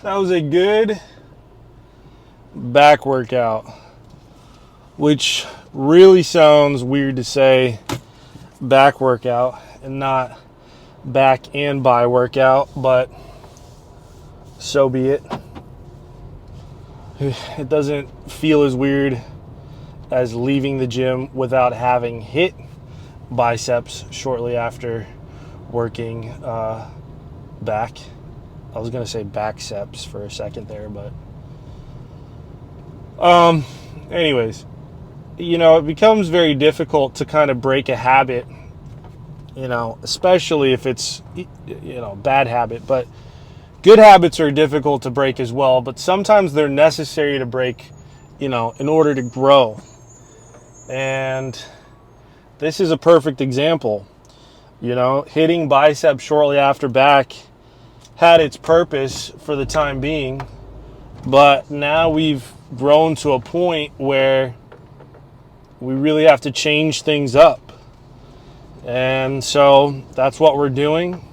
That was a good back workout, which really sounds weird to say back workout and not back and by workout, but so be it. It doesn't feel as weird as leaving the gym without having hit biceps shortly after working back. I was going to say bacceps for a second there, but anyways, it becomes very difficult to kind of break a habit, especially if it's, bad habit, but good habits are difficult to break as well, but sometimes they're necessary to break, in order to grow. And this is a perfect example. Hitting biceps shortly after back had its purpose for the time being, but now we've grown to a point where we really have to change things up. And so that's what we're doing.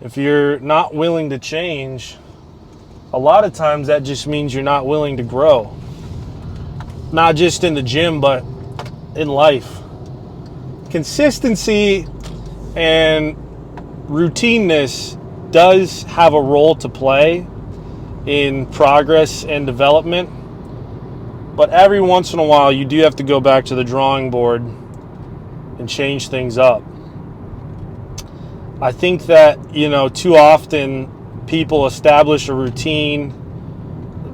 If you're not willing to change, a lot of times that just means you're not willing to grow. Not just in the gym, but in life. Consistency and routineness does have a role to play in progress and development, but every once in a while you do have to go back to the drawing board and change things up. I think that, too often people establish a routine,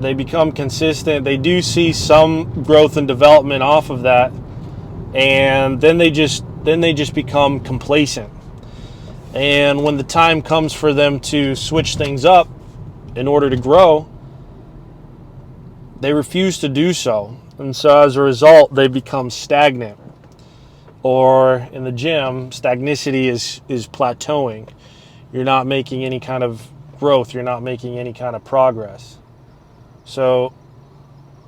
they become consistent, they do see some growth and development off of that, and then they just become complacent. And when the time comes for them to switch things up in order to grow, they refuse to do so. And so as a result, they become stagnant. Or in the gym, stagnicity is plateauing. You're not making any kind of growth. You're not making any kind of progress. So,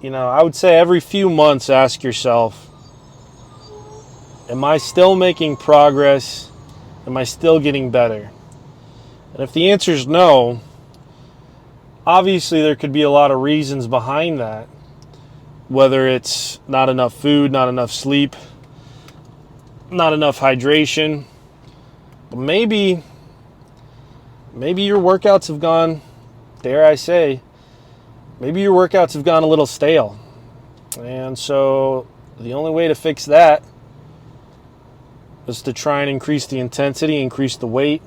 I would say every few months, ask yourself, am I still making progress? Am I still getting better? And if the answer is no, obviously there could be a lot of reasons behind that. Whether it's not enough food, not enough sleep, not enough hydration. But maybe your workouts have gone, dare I say, maybe your workouts have gone a little stale. And so the only way to fix that is to try and increase the intensity, increase the weight.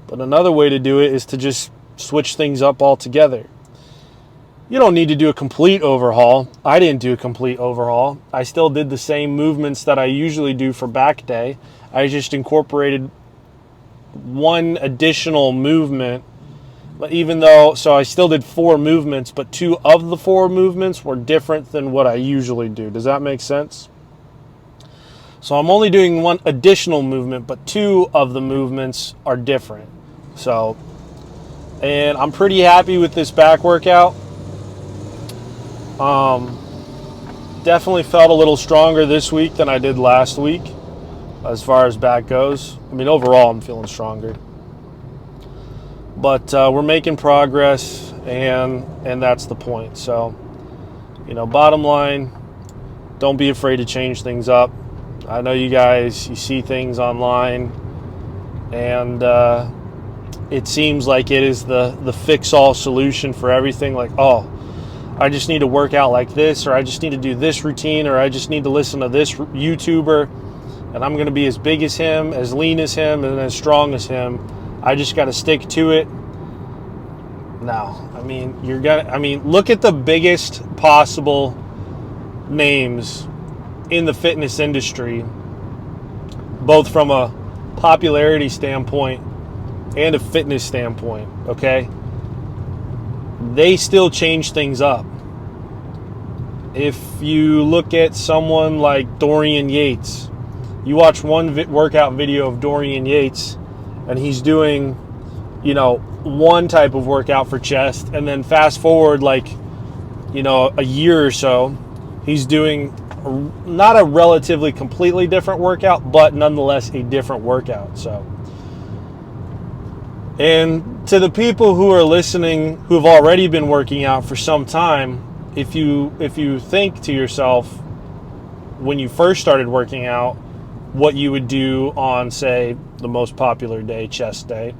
But another way to do it is to just switch things up altogether. You don't need to do a complete overhaul. I didn't do a complete overhaul. I still did the same movements that I usually do for back day. I just incorporated one additional movement. But so I still did 4 movements, but 2 of the 4 movements were different than what I usually do. Does that make sense? So I'm only doing 1 additional movement, but 2 of the movements are different. And I'm pretty happy with this back workout. Definitely felt a little stronger this week than I did last week as far as back goes. Overall I'm feeling stronger. But we're making progress, and that's the point. So, bottom line, don't be afraid to change things up. I know you see things online, and it seems like it is the fix-all solution for everything. Like, I just need to work out like this, or I just need to do this routine, or I just need to listen to this YouTuber, and I'm going to be as big as him, as lean as him, and as strong as him. I just got to stick to it. No, look at the biggest possible names in the fitness industry, both from a popularity standpoint and a fitness standpoint, okay? They still change things up. If you look at someone like Dorian Yates, you watch one workout video of Dorian Yates, and he's doing, one type of workout for chest, and then fast forward a year or so, he's doing not a relatively completely different workout, but nonetheless a different workout. So And to the people who are listening who have already been working out for some time, if you think to yourself when you first started working out what you would do on, say, the most popular day, chest day,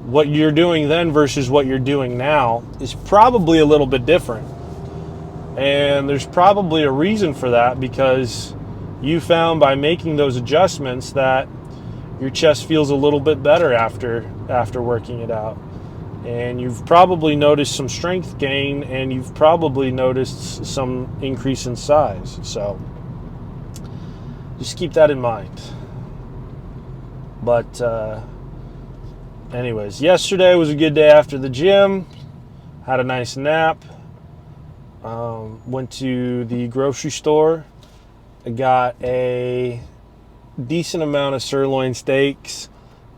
what you're doing then versus what you're doing now is probably a little bit different. And there's probably a reason for that, because you found by making those adjustments that your chest feels a little bit better after working it out. And you've probably noticed some strength gain, and you've probably noticed some increase in size. So just keep that in mind. But anyways, yesterday was a good day after the gym. Had a nice nap. Went to the grocery store. I got a decent amount of sirloin steaks.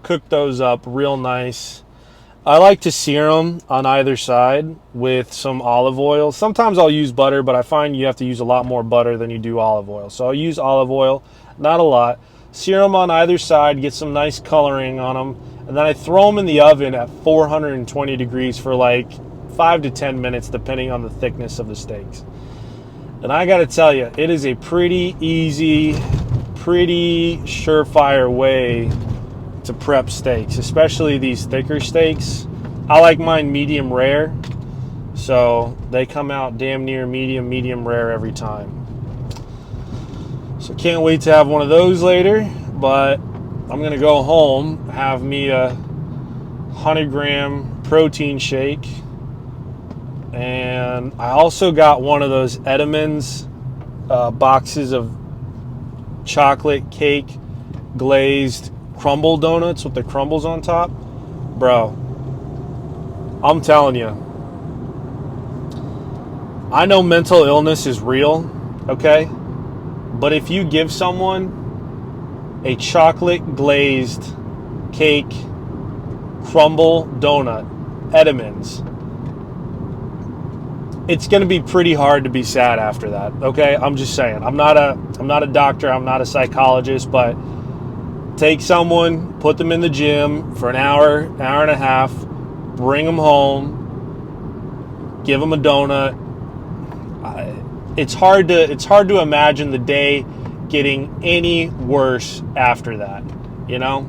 Cooked those up real nice. I like to sear them on either side with some olive oil. Sometimes I'll use butter, but I find you have to use a lot more butter than you do olive oil. So I'll use olive oil, not a lot. Sear them on either side, get some nice coloring on them, and then I throw them in the oven at 420 degrees for like 5 to 10 minutes, depending on the thickness of the steaks. And I got to tell you, it is a pretty easy, pretty surefire way to prep steaks, especially these thicker steaks. I like mine medium rare, so they come out damn near medium rare every time. So can't wait to have one of those later, but I'm gonna go home, have me a 100-gram protein shake, and I also got one of those Edamons boxes of chocolate cake glazed crumble donuts with the crumbles on top. Bro, I'm telling you, I know mental illness is real, okay? But if you give someone a chocolate glazed cake crumble donut, Edamons, it's going to be pretty hard to be sad after that, okay? I'm just saying. I'm not a doctor, I'm not a psychologist, but take someone, put them in the gym for an hour and a half, bring them home, give them a donut. It's hard to imagine the day getting any worse after that, you know?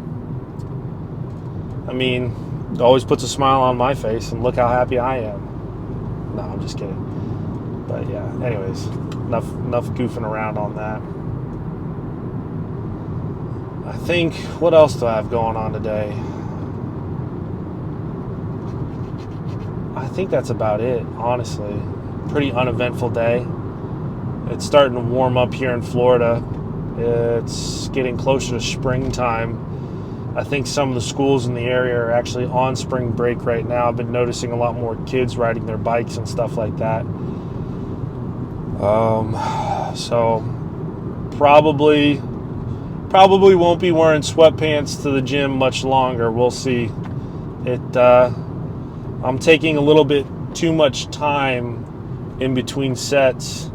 I mean, it always puts a smile on my face, and look how happy I am. No, I'm just kidding. But yeah, anyways, enough goofing around on that. I think, what else do I have going on today? I think that's about it, honestly. Pretty uneventful day. It's starting to warm up here in Florida. It's getting closer to springtime. I think some of the schools in the area are actually on spring break right now. I've been noticing a lot more kids riding their bikes and stuff like that. So probably won't be wearing sweatpants to the gym much longer. We'll see. I'm taking a little bit too much time in between sets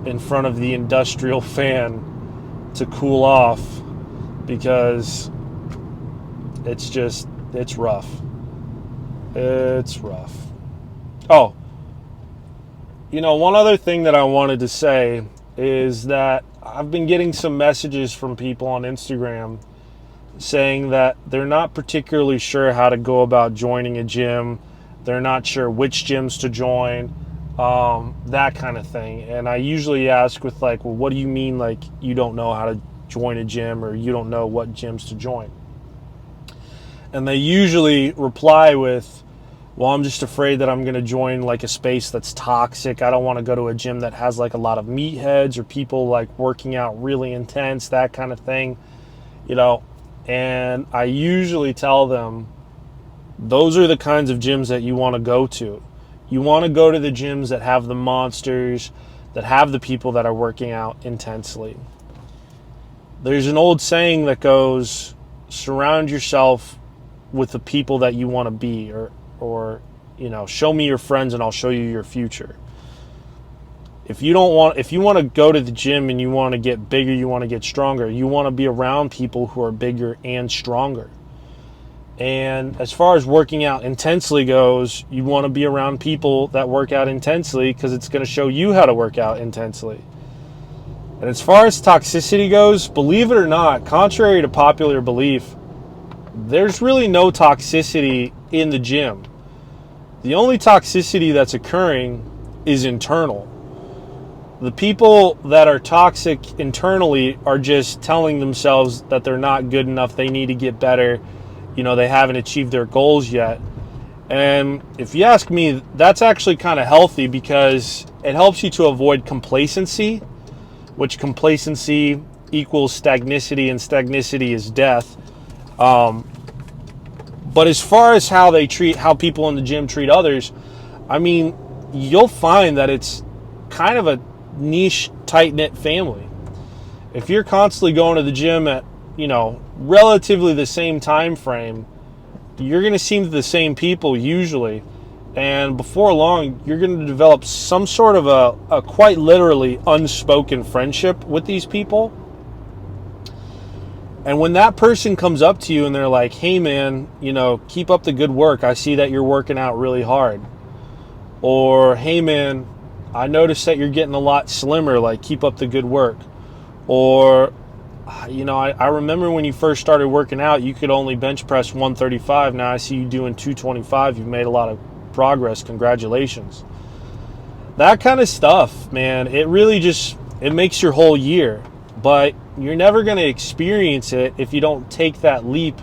in front of the industrial fan to cool off, because it's rough. It's rough. Oh, one other thing that I wanted to say is that I've been getting some messages from people on Instagram saying that they're not particularly sure how to go about joining a gym. They're not sure which gyms to join, that kind of thing. And I usually ask with like, well, what do you mean, like, you don't know how to join a gym, or you don't know what gyms to join? And they usually reply with, well, I'm just afraid that I'm going to join like a space that's toxic. I don't want to go to a gym that has like a lot of meatheads or people like working out really intense, that kind of thing, And I usually tell them, those are the kinds of gyms that you want to go to. You want to go to the gyms that have the monsters, that have the people that are working out intensely. There's an old saying that goes, surround yourself with the people that you want to be, or show me your friends and I'll show you your future. If you want to go to the gym and you want to get bigger, you want to get stronger, you want to be around people who are bigger and stronger. And as far as working out intensely goes, you want to be around people that work out intensely because it's going to show you how to work out intensely. And as far as toxicity goes, believe it or not, contrary to popular belief, there's really no toxicity in the gym. The only toxicity that's occurring is internal. The people that are toxic internally are just telling themselves that they're not good enough, they need to get better, they haven't achieved their goals yet. And if you ask me, that's actually kind of healthy because it helps you to avoid complacency, which complacency equals stagnicity, and stagnicity is death. But as far as how people in the gym treat others, I mean, you'll find that it's kind of a niche, tight-knit family. If you're constantly going to the gym at, relatively the same time frame, you're going to see the same people usually. And before long, you're going to develop some sort of a quite literally unspoken friendship with these people. And when that person comes up to you and they're like, hey man, keep up the good work. I see that you're working out really hard. Or, hey man, I noticed that you're getting a lot slimmer, like keep up the good work. Or, I remember when you first started working out, you could only bench press 135. Now I see you doing 225. You've made a lot of progress. Congratulations. That kind of stuff, man, it really it makes your whole year. But you're never going to experience it if you don't take that leap,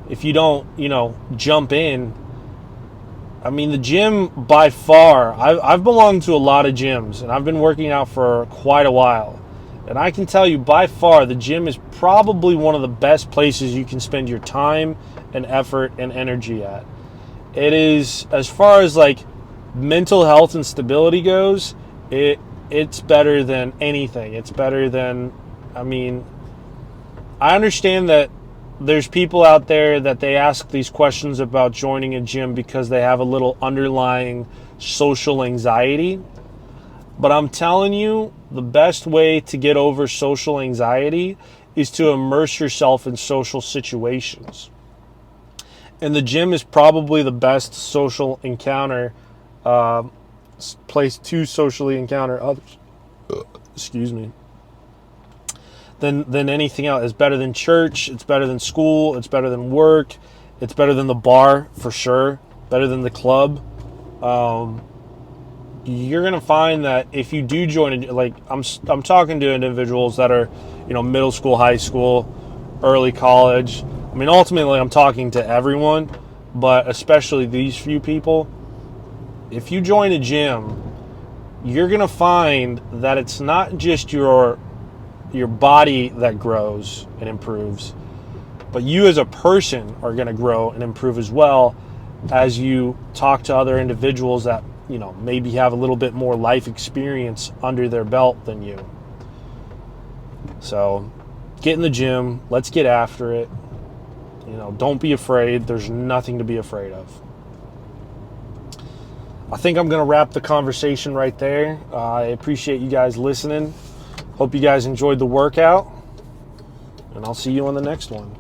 if you don't, jump in. I mean, the gym by far, I've belonged to a lot of gyms, and I've been working out for quite a while. And I can tell you by far, the gym is probably one of the best places you can spend your time and effort and energy at. It is, as far as like mental health and stability goes, it's better than anything. It's better than, I understand that there's people out there that they ask these questions about joining a gym because they have a little underlying social anxiety. But I'm telling you, the best way to get over social anxiety is to immerse yourself in social situations. And the gym is probably the best social encounter, place to socially encounter others. Excuse me. Than anything else. It's better than church. It's better than school. It's better than work. It's better than the bar for sure. Better than the club. You're gonna find that if you do join, I'm talking to individuals that are, middle school, high school, early college. Ultimately, I'm talking to everyone, but especially these few people. If you join a gym, you're gonna find that it's not just your body that grows and improves, but you as a person are going to grow and improve as well as you talk to other individuals that, maybe have a little bit more life experience under their belt than you. So get in the gym. Let's get after it. Don't be afraid. There's nothing to be afraid of. I think I'm going to wrap the conversation right there. I appreciate you guys listening. Hope you guys enjoyed the workout, and I'll see you on the next one.